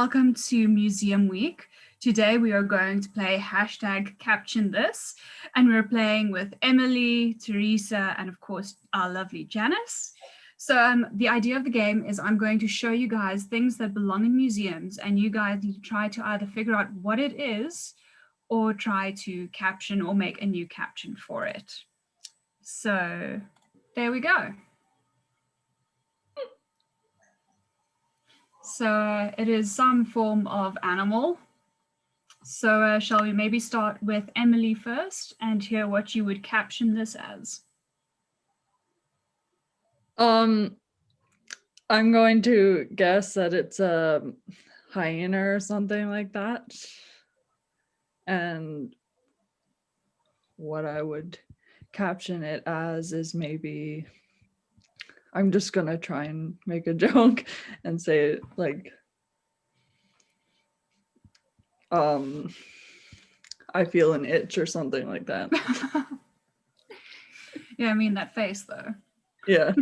welcome to Museum Week. Today we are going to play hashtag Caption This, and we're playing with Emily, Teresa, and of course our lovely Janice. So the idea of the game is I'm going to show you guys things that belong in museums, and you guys need to try to either figure out what it is or try to caption or make a new caption for it. So there we go. So it is some form of animal. So shall we maybe start with Emily first and hear what you would caption this as? I'm going to guess that it's a hyena or something like that. And what I would caption it as is maybe, I'm just gonna try and make a joke and say it like, I feel an itch or something like that. Yeah, I mean that face though. Yeah.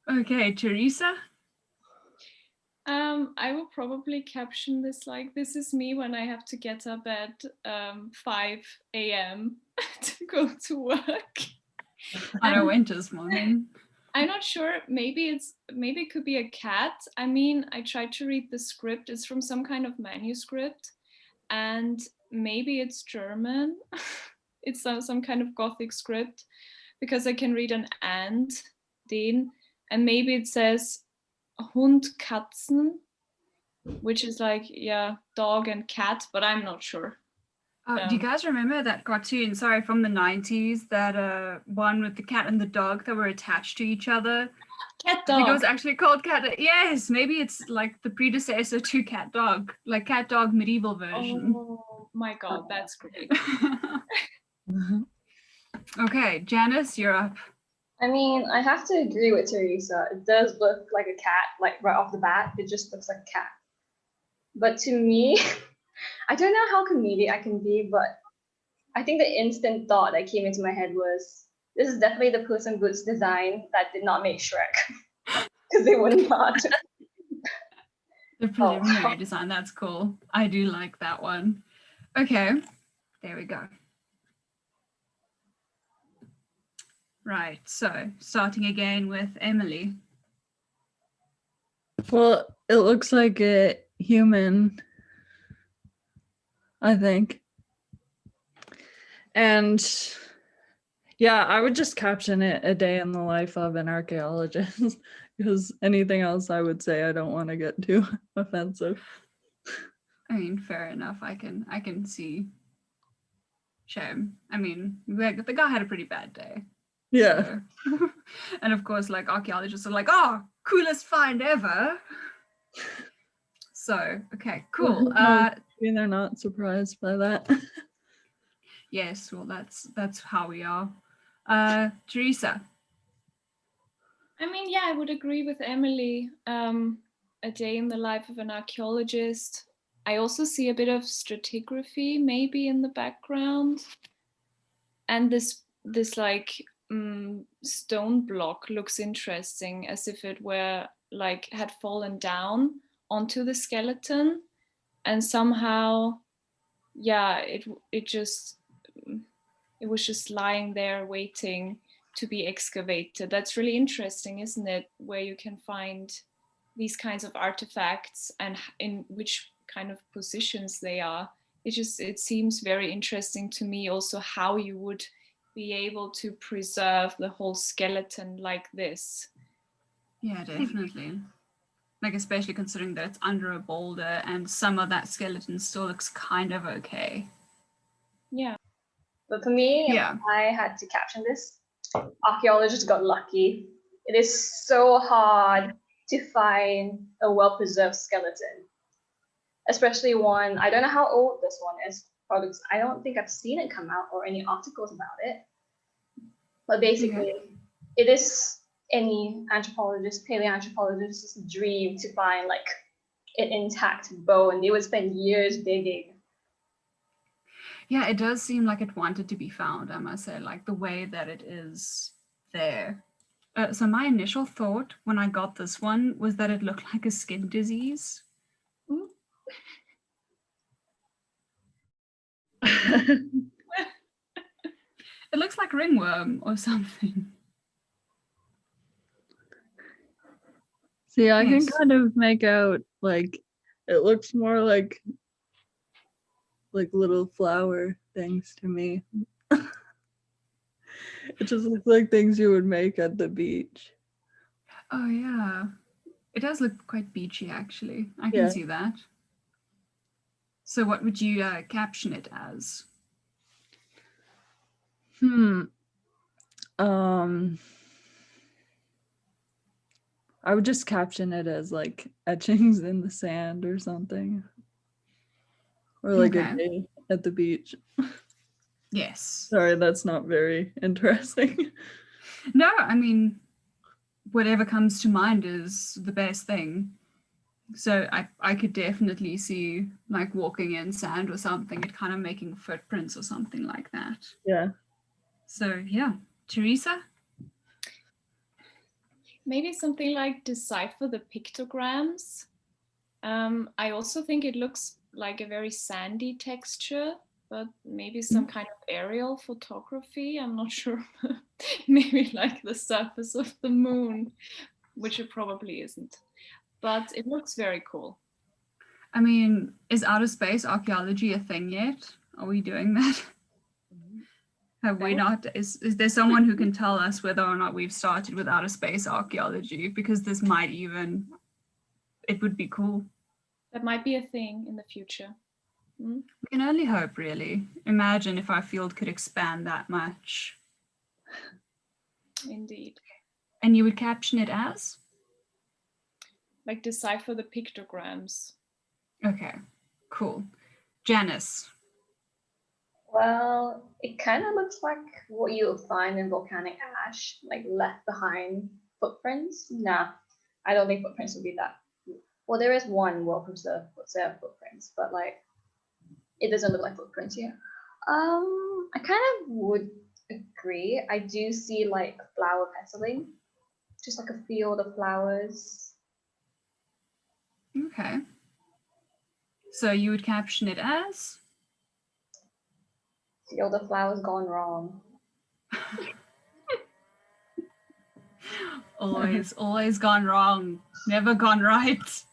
Okay, Teresa? I will probably caption this like, this is me when I have to get up at 5 a.m. to go to work. On a winter's morning. I'm not sure, maybe it could be a cat. I mean, I tried to read the script, it's from some kind of manuscript, and maybe it's German. It's some kind of Gothic script, because I can read an den, and maybe it says Hund, Katzen, which is like, yeah, dog and cat, but I'm not sure. Do you guys remember that cartoon, sorry, from the 90s, that one with the cat and the dog that were attached to each other? Cat I think it was dog. actually called Cat. Yes, maybe it's like the predecessor to Cat Dog, like Cat Dog medieval version. Oh my god, that's great. Okay, Janice, you're up. I mean, I have to agree with Teresa. It does look like a cat, like right off the bat. It just looks like a cat. But to me, I don't know how comedic I can be, but I think the instant thought that came into my head was, this is definitely the Puss in Boots design that did not make Shrek, because they would not. The preliminary design, that's cool. I do like that one. Okay, there we go. Right, so starting again with Emily. Well, it looks like a human, I think. And yeah, I would just caption it a day in the life of an archaeologist, because anything else I would say I don't want to get too offensive. I mean, fair enough. I can see. Shame. I mean, the guy had a pretty bad day. Yeah. So. And of course, like archaeologists are like, oh, coolest find ever. So, okay, cool. They're not surprised by that. Yes, well, that's how we are. Teresa. I mean, yeah, I would agree with Emily. A day in the life of an archaeologist. I also see a bit of stratigraphy maybe in the background. And this like stone block looks interesting, as if it were like had fallen down onto the skeleton, and somehow, yeah, it was just lying there waiting to be excavated. That's really interesting, isn't it? Where you can find these kinds of artifacts and in which kind of positions they are. It seems very interesting to me also how you would be able to preserve the whole skeleton like this. Yeah, definitely. Like, especially considering that it's under a boulder and some of that skeleton still looks kind of okay. Yeah. But for me, yeah. I had to caption this. Archaeologists got lucky. It is so hard to find a well-preserved skeleton, especially one, I don't know how old this one is, because I don't think I've seen it come out or any articles about it. But basically, it is any anthropologist, paleoanthropologist's dream to find like an intact bone. They would spend years digging. Yeah, it does seem like it wanted to be found, I must say, like the way that it is there. So my initial thought when I got this one was that it looked like a skin disease. Mm. It looks like ringworm or something. See, I can Yes. kind of make out like it looks more like little flower things to me. It just looks like things you would make at the beach. Oh yeah. It does look quite beachy actually. I can Yeah. see that. So what would you caption it as? I would just caption it as like etchings in the sand or something. Or like a Okay. day at the beach. Yes. Sorry, that's not very interesting. No, I mean, whatever comes to mind is the best thing. So I could definitely see like walking in sand or something, it kind of making footprints or something like that. Yeah. So yeah, Teresa? Maybe something like decipher the pictograms. I also think it looks like a very sandy texture, but maybe some kind of aerial photography. I'm not sure. Maybe like the surface of the moon, which it probably isn't. But it looks very cool. I mean, is outer space archaeology a thing yet? Are we doing that? Have we not? Is there someone who can tell us whether or not we've started with outer space archaeology? Because this might even, it would be cool. That might be a thing in the future. We can only hope, really. Imagine if our field could expand that much. Indeed. And you would caption it as? Like decipher the pictograms. Okay, cool. Janice. Well, it kind of looks like what you'll find in volcanic ash, like left behind footprints. Nah, I don't think footprints would be that. Well, there is one well-preserved footprints, but like it doesn't look like footprints here. I kind of would agree. I do see like flower petals, just like a field of flowers. Okay. So you would caption it as? Field of flowers gone wrong. Always gone wrong. Never gone right.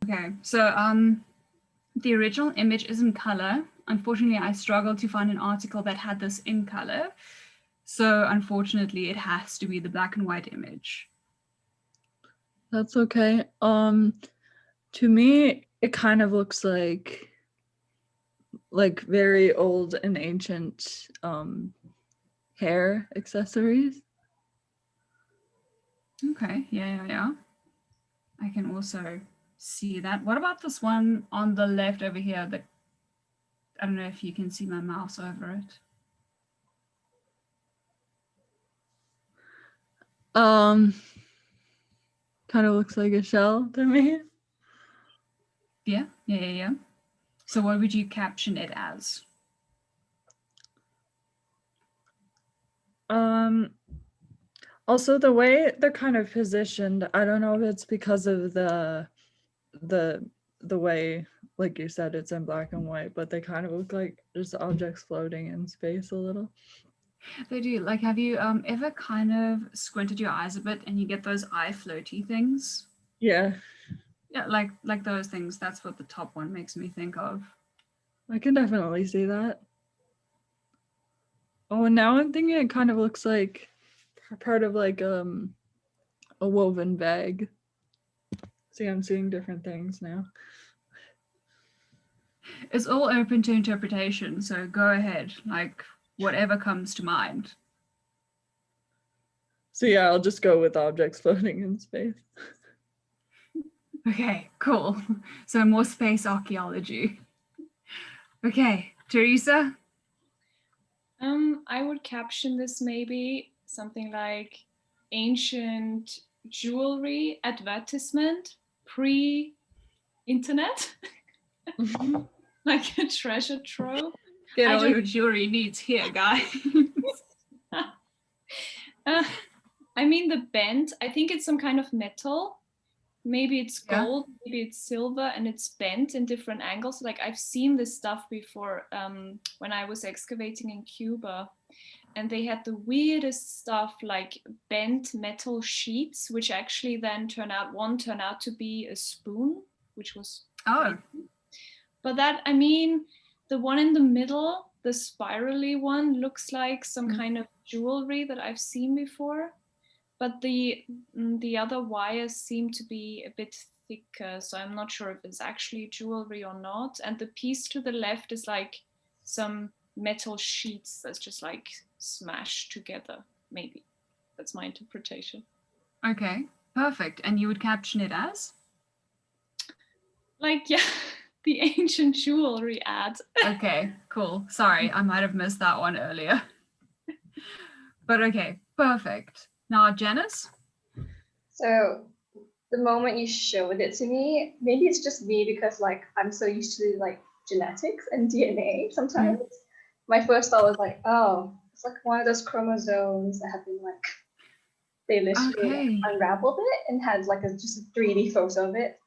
Okay, so the original image is in color. Unfortunately, I struggled to find an article that had this in color. So unfortunately, it has to be the black and white image. That's okay. To me, it kind of looks like very old and ancient hair accessories. Okay, yeah. I can also see that. What about this one on the left over here? That I don't know if you can see my mouse over it. Kind of looks like a shell to me. Yeah. So what would you caption it as? Also the way they're kind of positioned, I don't know if it's because of the way, like you said, it's in black and white, but they kind of look like just objects floating in space a little. They do. Like, have you ever kind of squinted your eyes a bit and you get those eye floaty things? Yeah. Yeah, like those things. That's what the top one makes me think of. I can definitely see that. Oh, and now I'm thinking it kind of looks like part of like a woven bag. See, I'm seeing different things now. It's all open to interpretation, so go ahead. Like, whatever comes to mind. So yeah, I'll just go with objects floating in space. Okay, cool. So more space archaeology. Okay, Teresa? I would caption this maybe something like ancient jewelry advertisement pre-internet, like a treasure trove. Get all your jewelry needs here, guys. I mean, the bent, I think it's some kind of metal. Maybe it's Yeah. gold, maybe it's silver, and it's bent in different angles. Like I've seen this stuff before when I was excavating in Cuba, and they had the weirdest stuff, like bent metal sheets, which actually then turned out to be a spoon, which was Oh, crazy. But that, I mean, the one in the middle, the spirally one, looks like some kind of jewelry that I've seen before. But the other wires seem to be a bit thicker, so I'm not sure if it's actually jewelry or not. And the piece to the left is like some metal sheets that's just like smashed together, maybe. That's my interpretation. okay, perfect. And you would caption it as? Like, yeah, the ancient jewelry ad. Okay, cool. Sorry, I might have missed that one earlier. But okay, perfect. Now, Janice? So the moment you showed it to me, maybe it's just me because like I'm so used to like genetics and DNA sometimes. My first thought was like, oh, it's like one of those chromosomes that have been like, they literally unraveled it and had like just a 3D photo of it.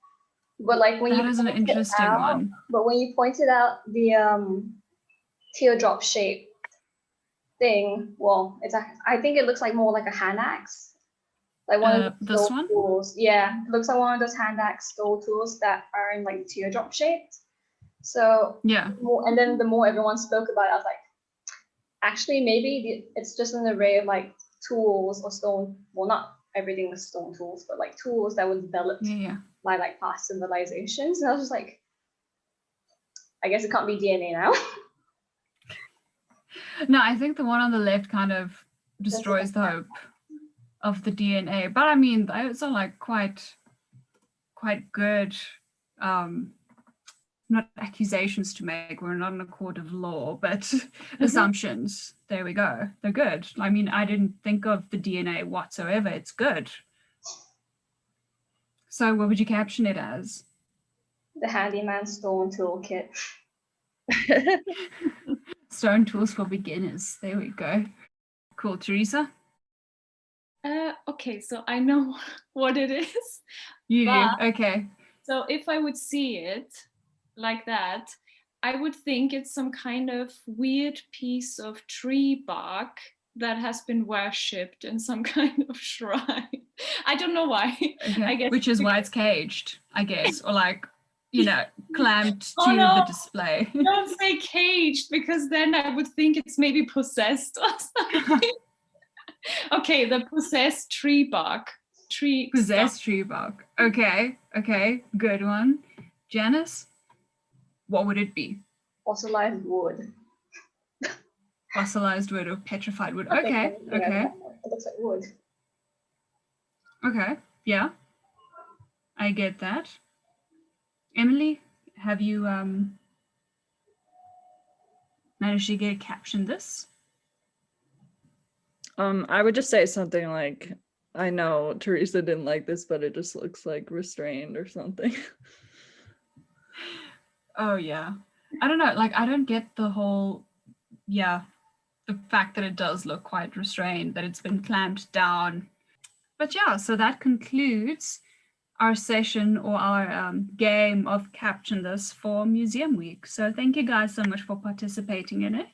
But like when that is an interesting one. But when you pointed out the teardrop shape thing, well, I think it looks like more like a hand axe. Like one of those this one? tools. Yeah, it looks like one of those hand axe stole tools that are in like teardrop shaped. So yeah. And then the more everyone spoke about it, I was like, actually maybe it's just an array of like tools or stone, well, not everything was stone tools, but like tools that were developed by like past civilizations. And I was just like, I guess it can't be DNA now. No, I think the one on the left kind of destroys the hope of the DNA. But I mean, those are like quite good, not accusations to make. We're not in a court of law, but assumptions. There we go. They're good. I mean, I didn't think of the DNA whatsoever. It's good. So what would you caption it as? The handyman stone toolkit. Stone tools for beginners. There we go. Cool. Teresa? Okay, so I know what it is. You do? Okay. So if I would see it like that, I would think it's some kind of weird piece of tree bark that has been worshipped in some kind of shrine. I don't know why. Okay. I guess which is why it's caged, I guess, or like, you know, clamped to the display. Don't say caged, because then I would think it's maybe possessed or something. Okay, the possessed tree bark. Possessed tree bark. Okay, good one. Janice, what would it be? Fossilized wood. Fossilized wood or petrified wood. Okay. It looks like wood. Okay, yeah. I get that. Emily, have you managed to get caption this? I would just say something like, I know Teresa didn't like this, but it just looks like restrained or something. Oh yeah. I don't know, like I don't get the whole, the fact that it does look quite restrained, that it's been clamped down. But yeah, so that concludes our session or our game of Caption This for Museum Week. So thank you guys so much for participating in it.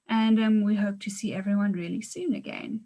And we hope to see everyone really soon again.